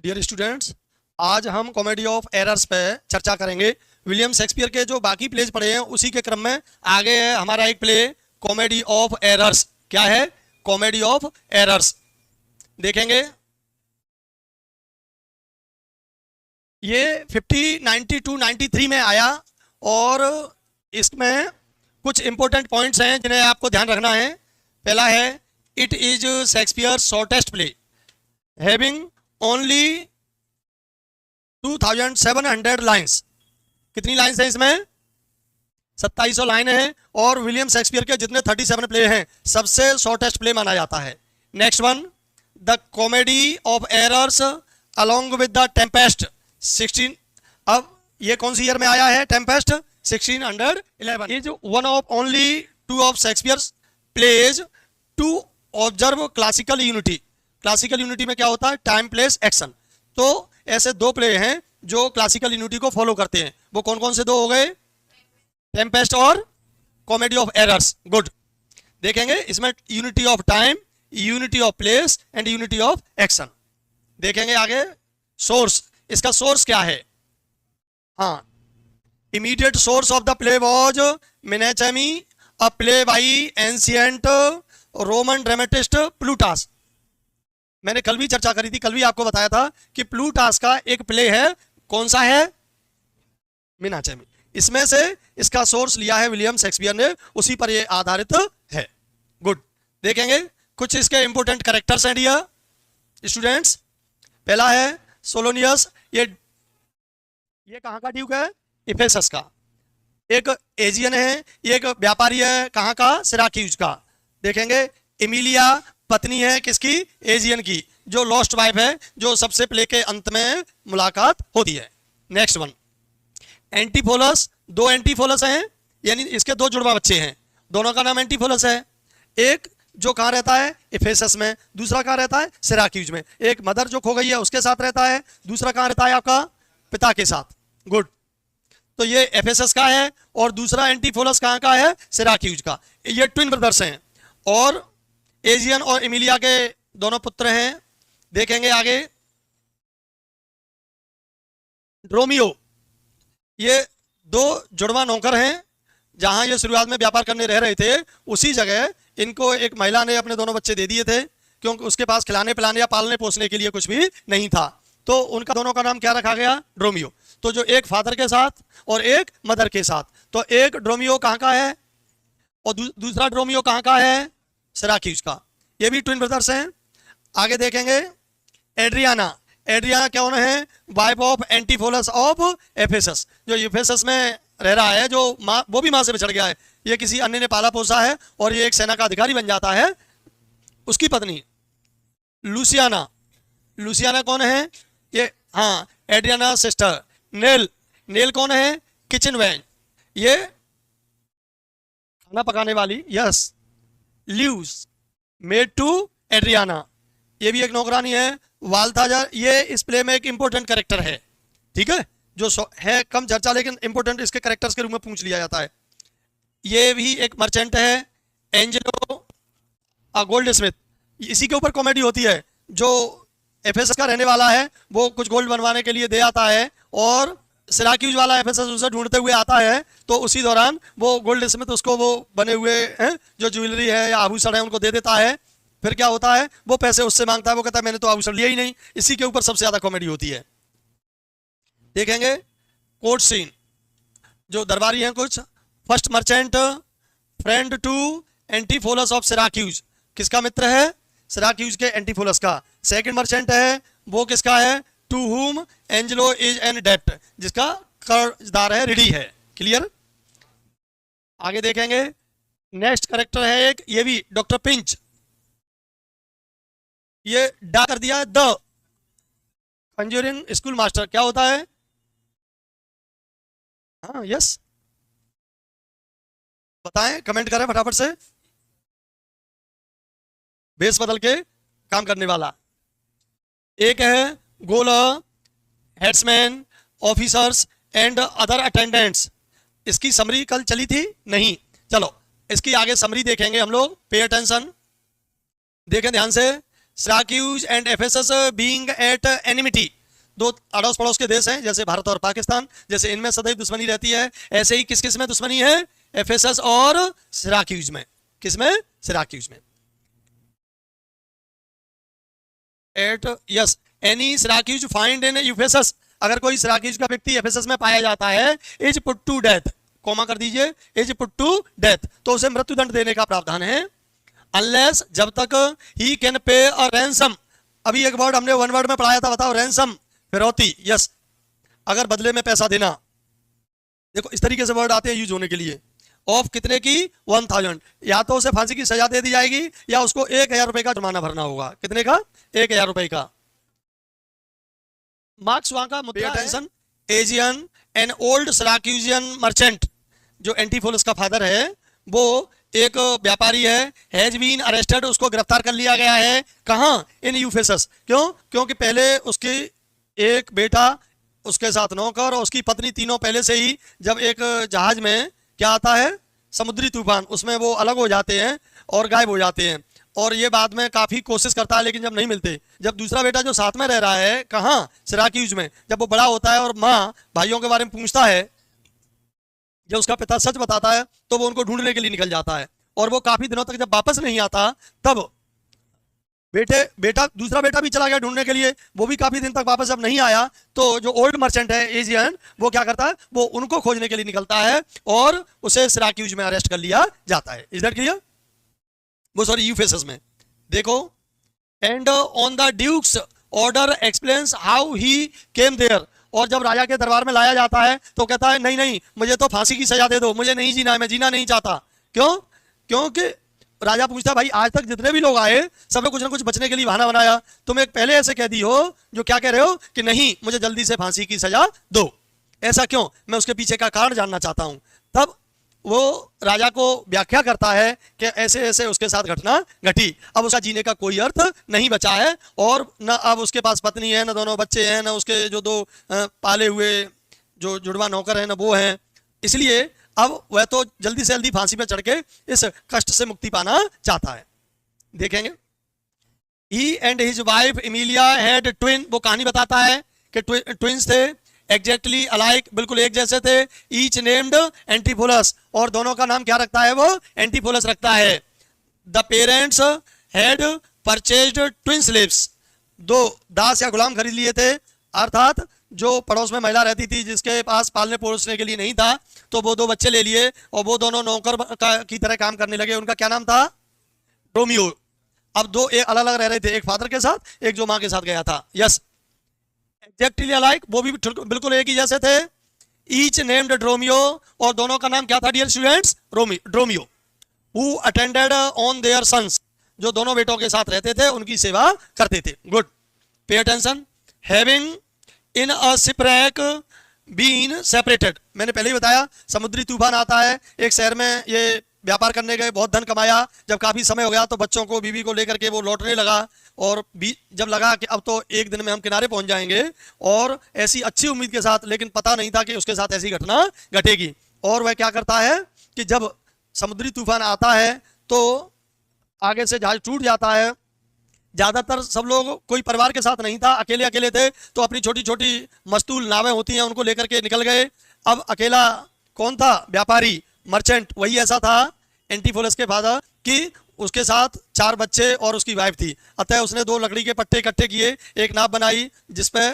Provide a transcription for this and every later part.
Dear students, आज हम comedy of errors पे चर्चा करेंगे। विलियम शेक्सपियर के जो बाकी प्लेज पढ़े हैं उसी के क्रम में आगे है हमारा एक प्ले कॉमेडी ऑफ एरर्स। क्या है? Comedy of errors. देखेंगे ये 50, 92, 93 में आया और इसमें कुछ इंपॉर्टेंट पॉइंट्स हैं जिन्हें आपको ध्यान रखना है। पहला है, it is Shakespeare shortest play having only 2700 lines. कितनी लाइन्स हैं इसमें? 2700 लाइन है और विलियम शेक्सपियर के जितने 37 प्ले हैं सबसे शॉर्टेस्ट प्ले माना जाता है। Next one, the comedy of errors along with the tempest 16। अब ये कौन सी ईयर में आया है? Tempest 1611 is one of only two of Shakespeare's plays to observe classical unity. Classical unity में क्या होता है? Time, place, action. तो ऐसे दो प्ले हैं जो क्लासिकल यूनिटी को फॉलो करते हैं। वो कौन कौन से दो हो गए? टेम्पेस्ट और कॉमेडी ऑफ एरर्स। गुड। देखेंगे इसमें unity of time, unity of place and unity of action. देखेंगे आगे सोर्स। इसका सोर्स क्या है? हाँ, immediate source of the play was Menaechmi, a play by ancient Roman dramatist Plautus. मैंने कल भी चर्चा करी थी, कल भी आपको बताया था कि प्लूटास का एक प्ले है। कौन सा है? मिनेचेमी। इसमें से इसका सोर्स लिया है विलियम शेक्सपियर ने, उसी पर यह आधारित है। गुड। देखेंगे कुछ इसके इंपोर्टेंट कैरेक्टर्स हैं डियर स्टूडेंट्स। पहला है सोलोनियस। ये कहाँ का ड्यूक है? इफेसस का। एक एजियन है, एक व्यापारी है। कहाँ का? सिराक्यूज का। देखेंगे एमिलिया पत्नी है किसकी? एजियन की, जो लॉस्ट वाइफ है, जो सबसे प्ले के अंत में मुलाकात होती है। Next one, Antipholus. दो एंटीफोलस हैं, यानी इसके दो जुड़वा बच्चे हैं, दोनों का नाम एंटीफोलस है। एक जो कहाँ रहता है? इफेसस में। दूसरा कहाँ रहता है? सिराक्यूज में। एक मदर जो खो गई है उसके साथ रहता है, दूसरा कहाँ रहता है? आपका पिता के साथ। गुड। तो ये एफेसस का है और दूसरा एंटीफोलस कहाँ का है? सिराक्यूज का। ये ट्विन ब्रदर्स हैं और एजियन और एमिलिया के दोनों पुत्र हैं। देखेंगे आगे रोमियो। ये दो जुड़वा नौकर हैं। जहां ये शुरुआत में व्यापार करने रह रहे थे उसी जगह इनको एक महिला ने अपने दोनों बच्चे दे दिए थे, क्योंकि उसके पास खिलाने पिलाने या पालने पोसने के लिए कुछ भी नहीं था। तो उनका दोनों का नाम क्या रखा गया? ड्रोमियो। तो जो एक फादर के साथ और एक मदर के साथ। तो एक ड्रोमियो कहाँ का है और दूसरा ड्रोमियो कहाँ का है? सिराक्यूज का। ये भी ट्विन ब्रदर्स हैं। आगे देखेंगे एड्रियाना। एड्रियाना कौन है? Wife of Antipholus of Ephesus. जो एफेसस में रह रहा है, जो माँ, वो भी माँ से बिछड़ गया है। ये किसी अन्य ने पाला पोसा है और ये एक सेना का अधिकारी बन जाता है। उसकी पत्नी लुसियाना। लुसियाना कौन है? ये हाँ, एड्रियाना सिस्टर। नेल। नेल कौन है? किचन वैन, ये खाना पकाने वाली। Yes. Luce maid to Adriana, ये भी एक नौकरानी है। वाल्थाजर, ये इस प्ले में एक इंपॉर्टेंट कैरेक्टर है। ठीक है, जो है कम चर्चा लेकिन इंपॉर्टेंट इसके कैरेक्टर्स के रूप में पूछ लिया जाता है। ये भी एक मर्चेंट है। एंजेलो अ गोल्ड स्मिथ, इसी के ऊपर कॉमेडी होती है। जो एफेसस का रहने वाला है वो कुछ गोल्ड बनवाने के लिए दे आता है और सिराक्यूज वाला एफेसस उसे ढूंढते हुए आता है। तो उसी दौरान वो गोल्ड स्मिथ उसको वो बने हुए हैं जो ज्वेलरी है या आभूषण है उनको दे देता है। फिर क्या होता है? वो पैसे उससे मांगता है, वो कहता है मैंने तो आभूषण लिया ही नहीं। इसी के ऊपर सबसे ज्यादा कॉमेडी होती है। देखेंगे कोर्ट सीन। जो दरबारी हैं कुछ। First merchant friend to Antipholus of Syracuse, किसका मित्र है? सिराक्यूज के एंटीफोलस का। सेकंड मर्चेंट है वो किसका है? To whom Angelo is an डेप्ट, जिसका कर्जदार है, रीडी है। क्लियर। आगे देखेंगे नेक्स्ट कैरेक्टर है एक, ये भी डॉक्टर पिंच। ये डा कर दिया है द कंज्यूरिंग स्कूल मास्टर। क्या होता है? हाँ, यस, बताएं, कमेंट करें फटाफट से। बेस बदल के काम करने वाला। एक है गोलर, हेड्समैन, ऑफिसर्स एंड अदर अटेंडेंट्स। इसकी समरी कल चली थी नहीं? चलो इसकी आगे समरी देखेंगे हम लोग। पे अटेंशन, देखें ध्यान से। Syracuse and Ephesus being at enmity, दो अड़ोस पड़ोस के देश हैं जैसे भारत और पाकिस्तान, जैसे इनमें सदैव दुश्मनी रहती है, ऐसे ही किस किस में दुश्मनी है, एफेसस और सिराक्यूज में। किसमें? सिराक्यूज में। At yes any Syracuse find in Ephesus, अगर कोई सिराक्यूज का व्यक्ति एफेसस में पाया जाता है, is put to death, comma कर दीजिए, इज पुट टू डेथ, तो उसे मृत्युदंड देने का प्रावधान है। अनलेस, जब तक he can pay a ransom, अभी एक वर्ड हमने वन वर्ड में पढ़ाया था, बताओ, रैंसम, फिरौती। यस, अगर बदले में पैसा देना, देखो इस तरीके से वर्ड आते हैं यूज होने के लिए। ऑफ कितने की? 1000, या तो उसे फांसी की सजा दे दी जाएगी या उसको 1000 रुपए का जुर्माना भरना होगा। कितने का? 1000 रुपए का। मार्क्स वहां का मुद्दा है। एजियन एन ओल्ड सिराक्यूजियन मर्चेंट, जो एंटीफोलस का फादर है, वो एक व्यापारी है, हैज बीन अरेस्टेड, उसको गिरफ्तार कर लिया गया है। कहां? इन यूफेसस। क्यों? क्योंकि पहले उसकी एक बेटा, उसके साथ नौकर और उसकी पत्नी, तीनों पहले से ही जब एक जहाज में क्या आता है, समुद्री तूफान, उसमें वो अलग हो जाते हैं और गायब हो जाते हैं। और ये बाद में काफी कोशिश करता है लेकिन जब नहीं मिलते, जब दूसरा बेटा जो साथ में रह रहा है, कहाँ? सिराक्यूज में, जब वो बड़ा होता है और माँ भाइयों के बारे में पूछता है, जब उसका पिता सच बताता है तो वो उनको ढूंढने के लिए निकल जाता है। और वो काफी दिनों तक जब वापस नहीं आता, तब दूसरा बेटा भी चला गया ढूंढने के लिए, वो भी काफी दिन तक वापस जब नहीं आया, तो जो ओल्ड मर्चेंट है एजियन, वो क्या करता है, वो उनको खोजने के लिए निकलता है और उसे सिराक्यूज में अरेस्ट कर लिया जाता है। Is that clear? वो सॉरी यूफेसस में। देखो, and on the Duke's order explains how he came there, और जब राजा के दरबार में लाया जाता है तो कहता है नहीं नहीं, मुझे तो फांसी की सजा दे दो, मुझे नहीं जीना है, मैं जीना नहीं चाहता। क्यों? क्योंकि राजा पूछता है, भाई आज तक जितने भी लोग आए सबने कुछ ना कुछ बचने के लिए बहाना बनाया, तुम एक पहले ऐसे कह दी हो जो क्या कह रहे हो कि नहीं, मुझे जल्दी से फांसी की सजा दो। ऐसा क्यों? मैं उसके पीछे का कारण जानना चाहता हूं। तब वो राजा को व्याख्या करता है कि ऐसे ऐसे उसके साथ घटना घटी, अब उसका जीने का कोई अर्थ नहीं बचा है, और न अब उसके पास पत्नी है, न दोनों बच्चे हैं, न उसके जो दो पाले हुए जो जुड़वा नौकर हैं, न वो हैं। इसलिए अब वह तो जल्दी से जल्दी फांसी पे चढ़ के इस कष्ट से मुक्ति पाना चाहता है। देखेंगे, he and his wife Emilia had twin, वो कहानी बताता है कि ट्विंस थे, एग्जैक्टली अलाइक, बिल्कुल एक जैसे थे, ईच नेम्ड एंटीफोलस, और दोनों का नाम क्या रखता है वो? एंटीफोलस रखता है। The parents had purchased twin slaves, दो दास या गुलाम खरीद लिए थे, अर्थात जो पड़ोस में महिला रहती थी जिसके पास पालने पोसने के लिए नहीं था, तो वो दो बच्चे ले लिए और वो दोनों नौकर की तरह काम करने लगे। उनका क्या नाम था? रोमियो। अब दो एक अलग अलग रह रहे थे, एक फादर के साथ, एक जो माँ के साथ गया था। यस, एग्जैक्टली अलाइक, वो भी बिल्कुल एक ही जैसे थे। ईच नेम्ड ड्रोमियो, और दोनों का नाम क्या था dear students? Dromio. Who attended on their sons, जो दोनों बेटों के साथ रहते थे, उनकी सेवा करते थे। Good, pay attention. Having in a shipwreck been separated, मैंने पहले ही बताया, समुद्री तूफान आता है, एक शहर में ये व्यापार करने गए, बहुत धन कमाया, जब काफी समय हो गया तो बच्चों को, बीवी को लेकर के वो लौटने लगा, और जब लगा कि अब तो एक दिन में हम किनारे पहुंच जाएंगे, और ऐसी अच्छी उम्मीद के साथ, लेकिन पता नहीं था कि उसके साथ ऐसी घटना घटेगी। और वह क्या करता है कि जब समुद्री तूफान आता है तो आगे से जहाज टूट जाता है। ज्यादातर सब लोग, कोई परिवार के साथ नहीं था, अकेले अकेले थे, तो अपनी छोटी छोटी मस्तूल नावें होती हैं उनको लेकर के निकल गए। अब अकेला कौन था? व्यापारी, मर्चेंट, वही ऐसा था एंटीफोलस के फादर, कि उसके साथ 4 बच्चे और उसकी वाइफ थी। अतः उसने 2 लकड़ी के पट्टे इकट्ठे किए, एक नाव बनाई जिसपे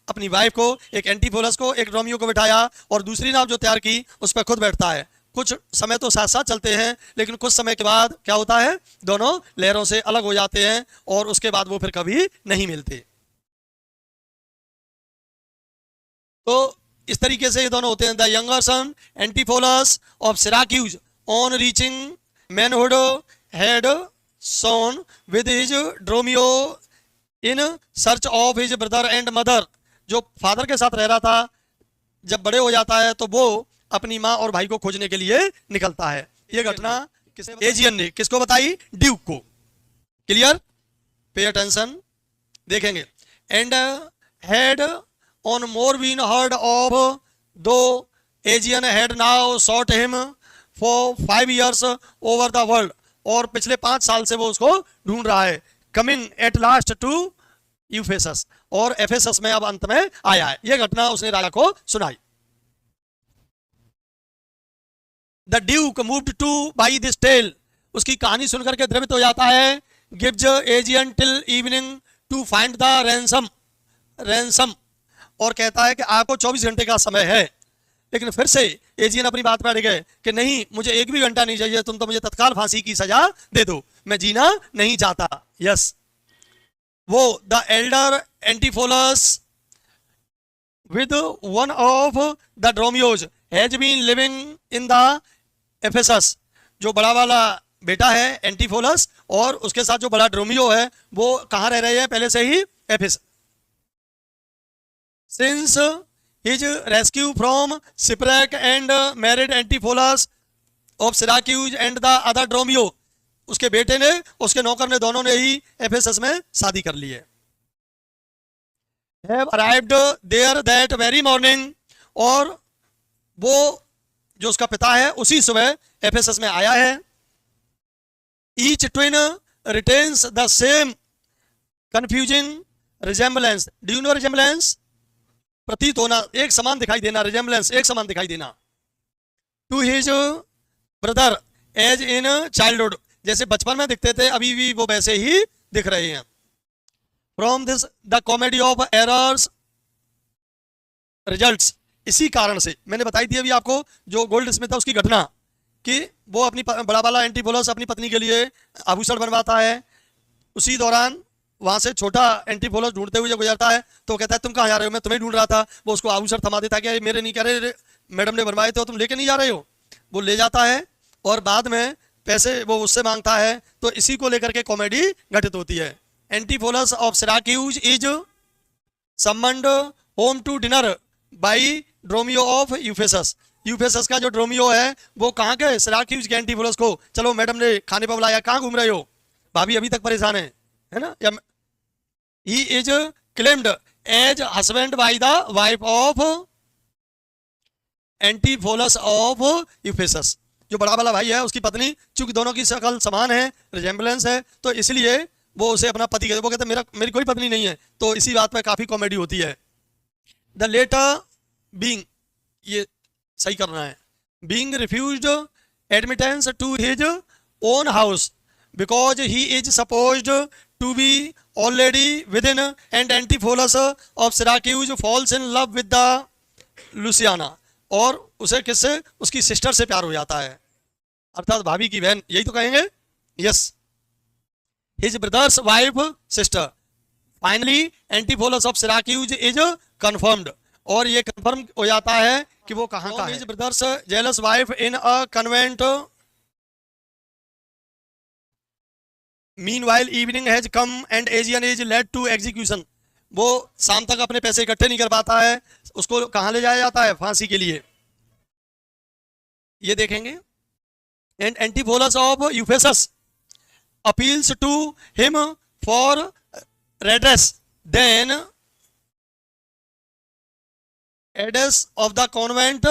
अपनी वाइफ को, एक एंटीफोलस को, एक रोमियो को बिठाया, और दूसरी नाव जो तैयार की उस पर खुद बैठता है। कुछ समय तो साथ साथ चलते हैं, लेकिन कुछ समय के बाद क्या होता है, दोनों लहरों से अलग हो जाते हैं और उसके बाद वो फिर कभी नहीं मिलते। तो इस तरीके से ये दोनों होते हैं। The younger son Antipholus of Syracuse on reaching manhood had gone with his Dromio in search of his brother and mother, जो फादर के साथ रह रहा था, जब बड़े हो जाता है तो वो अपनी माँ और भाई को खोजने के लिए निकलता है। ये घटना एजियन ने किसको बताई? ड्यूक को। क्लियर? Pay attention. देखेंगे, and had on more been heard of दो Aegeon had now sought him for 5 years over the world, और पिछले 5 साल से वो उसको ढूंढ रहा है। कमिंग एट लास्ट टू यूफेसस, और एफेसस में अब अंत में आया है। यह घटना उसने राजा को सुनाई। The duke moved to by this tale, उसकी कहानी सुनकर के द्रवित हो जाता है। Gives Egeon till evening to find the ransom, और कहता है कि आपको 24 घंटे का समय है। लेकिन फिर से एजियन अपनी बात पर अड़ गए कि नहीं, मुझे एक भी घंटा नहीं चाहिए, तुम तो मुझे तत्काल फांसी की सजा दे दो, मैं जीना नहीं चाहता। यस, वो the elder Antipholus with one of the Dromios has been living in the Ephesus, जो बड़ा वाला बेटा है एंटीफोलस और उसके साथ जो बड़ा ड्रोमियो है वो कहाँ रह रहे हैं पहले से ही, Ephesus. Since his rescue from shipwreck and married Antipholus of Syracuse and the other Dromio, उसके बेटे ने उसके नौकर ने दोनों ने ही एफेसस में शादी कर ली है। Have arrived there that very morning, और वो जो उसका पिता है उसी सुबह एफेसस में आया है। Each twin retains the same confusing resemblance. Do you know resemblance? प्रतीत होना, एक समान दिखाई देना, resemblance एक समान दिखाई देना। To his brother as in childhood, जैसे बचपन में दिखते थे अभी भी वो वैसे ही दिख रहे हैं। From this the comedy of errors results, इसी कारण से मैंने बताई थी अभी आपको जो गोल्ड स्मिथ है उसकी घटना, कि वो अपनी बड़ा वाला एंटीफोलस अपनी पत्नी के लिए आभूषण बनवाता है। उसी दौरान वहां से छोटा एंटीफोलस ढूंढते हुए गुजरता है, तो कहता है तुम कहाँ जा रहे हो, मैं तुम्हें ढूंढ रहा था। वो उसको आभूषण थमा देता है कि मेरे नहीं, कह रहे मैडम ने बनवाए थे, तुम लेके नहीं जा रहे हो। वो ले जाता है और बाद में पैसे वो उससे मांगता है, तो इसी को लेकर के कॉमेडी घटित होती है। Antipholus of Syracuse is summoned home to dinner by Dromio of Ephesus. यूफेसस का जो ड्रोमियो है वो कहाँ के, सिराक्यूज के एंटीफोलस को चलो मैडम ने खाने पर बुलाया, कहाँ घूम रहे हो, भाभी अभी तक परेशान है ना। या he is claimed as husband by the wife of Antipholus of Ephesus, जो बड़ा वाला भाई है उसकी पत्नी, चूंकि दोनों की शक्ल समान है, रिजेम्बलेंस है, तो इसलिए वो उसे अपना पति कहते, वो कहते मेरी कोई पत्नी नहीं है। तो इसी बात पे काफी कॉमेडी होती है। द लेटर बीइंग, ये सही करना है, being refused admittance to his own house because he is supposed to be already within, and Antipholus of Syracuse falls in love with the Luciana, और उसे किससे, उसकी सिस्टर से प्यार हो जाता है, अर्थात भाभी की बहन, यही तो कहेंगे। Yes, his brother's wife sister. Finally Antipholus of Syracuse is confirmed, और ये कंफर्म हो जाता है कि वो कहाँ का है। his brother's jealous wife in a convent. Meanwhile evening has come and Aegean is led to execution. वो शाम तक अपने पैसे इकट्ठे नहीं कर पाता है, उसको कहाँ ले जाया जाता है, फांसी के लिए। ये देखेंगे। And Antipholus of Ephesus appeals to him for redress. Then Aedes of the convent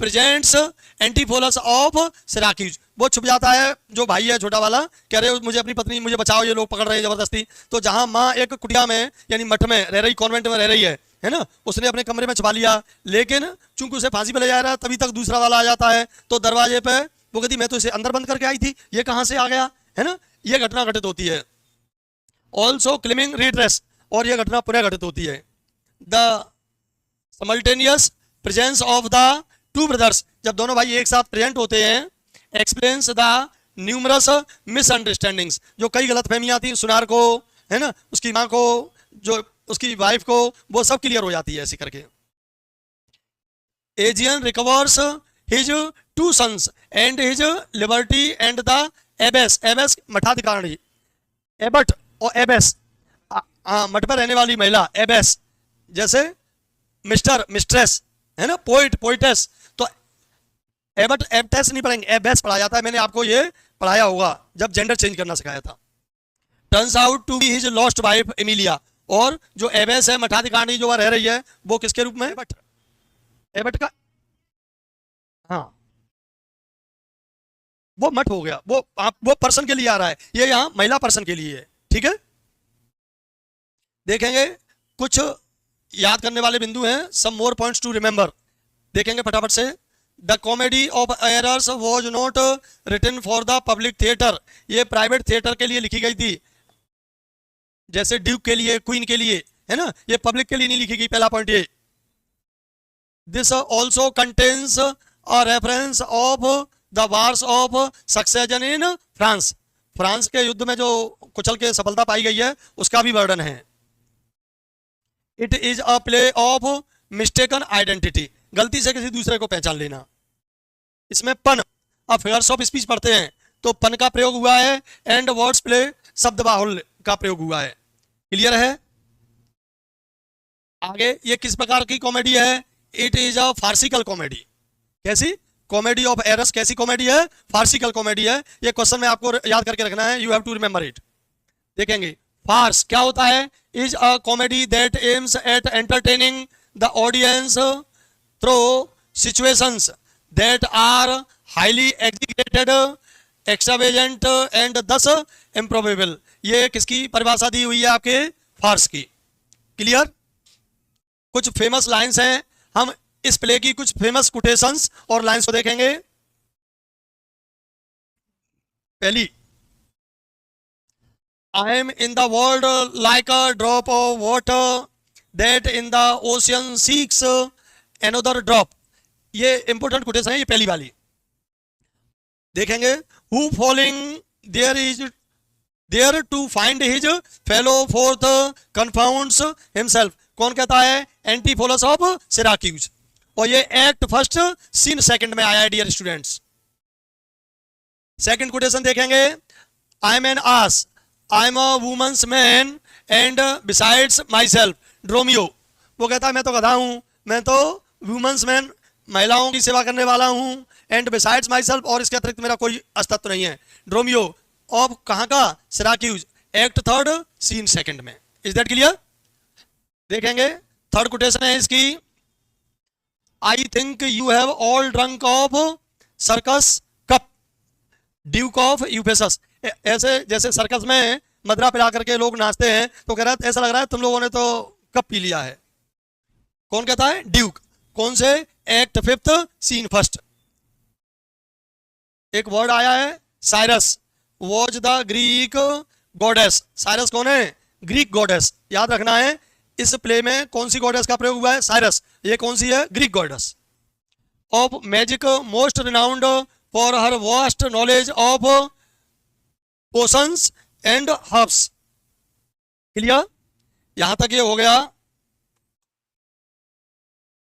presents Antipholus of Syracuse. वो छुप जाता है, जो भाई है छोटा वाला, कह रहे हो मुझे अपनी पत्नी, मुझे बचाओ, ये लोग पकड़ रहे हैं जबरदस्ती। तो जहां माँ एक कुटिया में यानी मठ में रह रही, कॉन्वेंट में रह रही है ना, उसने अपने कमरे में छुपा लिया, लेकिन चूंकि उसे फांसी पे ले जा रहा है तभी तक दूसरा वाला आ जाता है, तो दरवाजे पे वो कहती मैं तो इसे अंदर बंद करके आई थी, ये कहाँ से आ गया, है ना। यह घटना घटित होती है। ऑल्सो क्लेमिंग रिड्रेस, और यह घटना पुनः घटित होती है। The simultaneous presence of the two brothers, जब दोनों भाई एक साथ प्रेजेंट होते हैं, explains the numerous misunderstandings, जो कई गलतफहमियां थी सुनार को, है ना, उसकी माँ को, जो उसकी वाइफ को, वो सब क्लियर हो जाती है ऐसी करके। Aegeon recovers his two sons and his liberty and the abbess, abbess मठाधिकारिणी, एबट और एबेस मठ पर रहने वाली महिला, एबेस जैसे मिस्टर मिस्ट्रेस, है ना, पोइट पोइटेस, तो एबट एबटेस नहीं पढ़ेंगे, एबेस पढ़ा जाता है। मैंने आपको ये पढ़ाया होगा जब जेंडर चेंज करना सिखाया था। Turns out to be his lost wife Emilia, और जो एबेस है मठाधिकारिणी जो वह रह रही है वो किसके रूप में, एबट, एबट का, हाँ वो मठ हो गया, वो पर्सन के लिए आ रहा है, ये यहाँ महिला पर्सन के लिए है, ठीक है। देखेंगे कुछ याद करने वाले बिंदु हैं, some more points to remember, देखेंगे फटाफट से। The comedy of errors was not written for the public theatre, ये प्राइवेट थिएटर के लिए लिखी गई थी, जैसे ड्यूक के लिए, क्वीन के लिए, है ना, ये पब्लिक के लिए नहीं लिखी गई, पहला पॉइंट ये। This also contains a reference of the wars of succession in France, France के युद्ध में जो कुचल के सफलता पाई गई है उसका भी वर्णन है। It is a play of mistaken identity, गलती से किसी दूसरे को पहचान लेना। इसमें पन, अब फिगर्स ऑफ स्पीच पढ़ते हैं तो पन का प्रयोग हुआ है, एंड वर्ड्स प्ले शब्द बाहुल्य का प्रयोग हुआ है। क्लियर है? आगे ये किस प्रकार की कॉमेडी है? It is a farcical comedy. कैसी? कॉमेडी ऑफ एरर्स कैसी कॉमेडी है? फार्सिकल कॉमेडी है। ये क्वेश्चन में आपको याद करके रखना है, you have to remember it. देखेंगे फार्स क्या होता है? Is a comedy that aims at entertaining the audience through situations that are highly exaggerated, extravagant and thus improbable. ये किसकी परिभाषा दी हुई है? आपके फार्स की। क्लियर? कुछ फेमस लाइंस हैं, हम इस प्ले की कुछ फेमस कोटेशंस और लाइंस को देखेंगे। पहली, I am in the world like a drop of water that in the ocean seeks another drop. ये इंपोर्टेंट कोटेशन है, ये पहली वाली देखेंगे। Who falling there is there to find his fellow forth confounds himself. कौन कहता है? Antipholus of Syracuse. और ये एक्ट फर्स्ट सीन सेकंड में आया है डियर स्टूडेंट्स। सेकंड कोटेशन देखेंगे। I am an ass, I am a woman's man and besides myself Dromio. वो कहता है मैं तो गधा हूं, मैं तो वुमेन्स मैन, महिलाओं की सेवा करने वाला हूं, एंड बिसाइड्स माई सेल्फ, और इसके अतिरिक्त मेरा कोई अस्तित्व नहीं है। ड्रोमियो ऑफ कहां का? Syracuse, act third scene second में। Is that clear? देखेंगे थर्ड कोटेशन है इसकी। I think you have all drunk of Circe's cup duke of Ephesus. ऐसे जैसे सर्कस में मदरा पिला करके लोग नाचते हैं तो कह रहा है ऐसा लग रहा है तुम लोगों ने तो कप पी लिया है। कौन कहता है? ड्यूक। कौन से? Act fifth scene first. एक वर्ड आया है Ceres, was the Greek goddess. Ceres कौन है? Greek goddess. याद रखना है इस प्ले में कौन सी गॉडेस का प्रयोग हुआ है? साइरस। ये कौन सी है? Greek goddess. Of magic most renowned for her vast knowledge of potions and herbs. Clear? यहां तक ये हो गया।